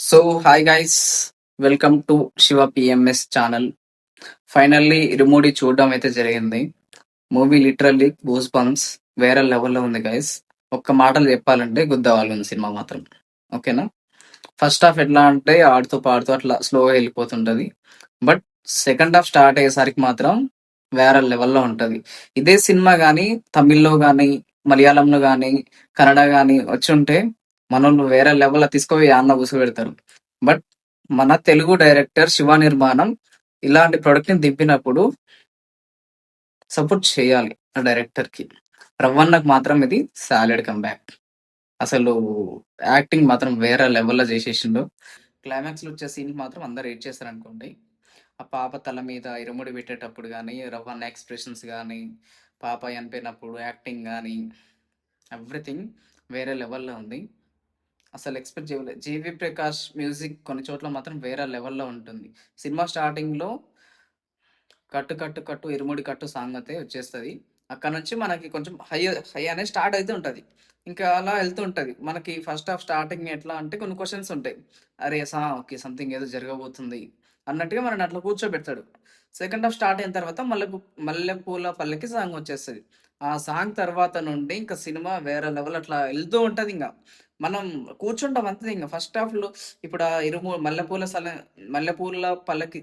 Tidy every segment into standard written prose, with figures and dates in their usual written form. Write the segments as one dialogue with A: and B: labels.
A: So hi guys, welcome to Shiva PMS channel. Finally ఇరుముడి చూడడం అయితే జరిగింది. మూవీ లిటరల్లీ గూస్ బంప్స్, వేరే లెవెల్లో ఉంది గైస్. ఒక్క మాటలు చెప్పాలంటే గుద్దవాలి ఉంది సినిమా మాత్రం. ఓకేనా? ఫస్ట్ హాఫ్ ఎట్లా అంటే ఆడుతూ పాడుతూ అట్లా స్లోగా వెళ్ళిపోతుంటది. బట్ సెకండ్ హాఫ్ స్టార్ట్ అయ్యేసరికి మాత్రం వేరే లెవెల్లో ఉంటది. ఇదే సినిమా కానీ తమిళ్లో కానీ మలయాళంలో కానీ కన్నడ కానీ వచ్చి ఉంటే మనోళ్ళు వేరే లెవెల్లో తీసుకుపోయి అన్న ఉసుగు పెడతారు. బట్ మన తెలుగు డైరెక్టర్ శివ నిర్మాణం ఇలాంటి ప్రొడక్ట్ ని దింపినప్పుడు సపోర్ట్ చేయాలి ఆ డైరెక్టర్ కి. రవ్వన్నకు మాత్రం ఇది సాలిడ్ కంబ్యాక్. అసలు యాక్టింగ్ మాత్రం వేరే లెవెల్లో చేసేసిండు. క్లైమాక్స్ లో వచ్చే సీన్ మాత్రం అందరు ఏడ్ చేస్తారు అనుకోండి. ఆ పాప తల మీద ఇరుముడి పెట్టేటప్పుడు కానీ రవ్వన్న ఎక్స్ప్రెషన్స్ కానీ పాప చనిపోయినప్పుడు యాక్టింగ్ కానీ ఎవ్రీథింగ్ వేరే లెవెల్లో ఉంది. అసలు ఎక్స్పెక్ట్ చేయలేదు. జీవి ప్రకాష్ మ్యూజిక్ కొన్ని చోట్ల మాత్రం వేరే లెవెల్లో ఉంటుంది. సినిమా స్టార్టింగ్లో కట్టు కట్టు కట్టు ఇరుముడి కట్టు సాంగ్ అయితే వచ్చేస్తుంది. అక్కడ నుంచి మనకి కొంచెం హై హై అనేది స్టార్ట్ అయితే ఉంటుంది. ఇంకా అలా వెళ్తూ ఉంటుంది. మనకి ఫస్ట్ హాఫ్ స్టార్టింగ్ ఎట్లా అంటే కొన్ని క్వశ్చన్స్ ఉంటాయి. అరే ఓకే, సంథింగ్ ఏదో జరగబోతుంది అన్నట్టుగా మనని అట్లా కూర్చోబెడతాడు. సెకండ్ హాఫ్ స్టార్ట్ అయిన తర్వాత మల్లెపూల పల్లెకి సాంగ్ వచ్చేస్తుంది. ఆ సాంగ్ తర్వాత నుండి ఇంకా సినిమా వేరే లెవెల్ అట్లా వెళ్తూ ఉంటుంది. ఇంకా మనం కూర్చుంటాం అంతే. ఇంకా ఫస్ట్ హాఫ్లో ఇప్పుడు ఆ మల్లెపూల పల్లకి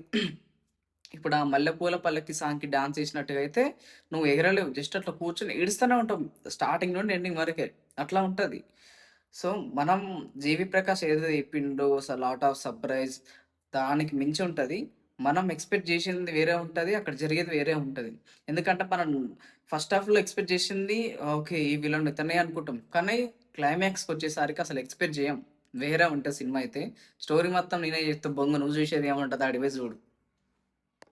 A: ఇప్పుడు ఆ మల్లెపూల పల్లకి సాంగ్కి డాన్స్ చేసినట్టుగా అయితే నువ్వు ఎగరలేవు. జస్ట్ అట్లా కూర్చొని ఏడుస్తూనే ఉంటాం స్టార్టింగ్ నుండి ఎండింగ్ వరకే. అట్లా ఉంటుంది. సో మనం జీవి ప్రకాష్ ఏదో చెప్పిండో లాట్ ఆఫ్ సర్ప్రైజ్ దానికి మించి ఉంటుంది. మనం ఎక్స్పెక్ట్ చేసింది వేరే ఉంటుంది, అక్కడ జరిగేది వేరే ఉంటుంది. ఎందుకంటే మనం ఫస్ట్ హాఫ్లో ఎక్స్పెక్ట్ చేసింది ఓకే ఈ విలన్ ఇతనే అనుకుంటాం, కానీ క్లైమాక్స్కి వచ్చేసరికి అసలు ఎక్స్పెక్ట్ చేయం. వేరే ఉంటుంది సినిమా అయితే. స్టోరీ మొత్తం నేనే చెప్తా బొంగ, నువ్వు చూసేది ఏమంటుంది అడివే చూడు.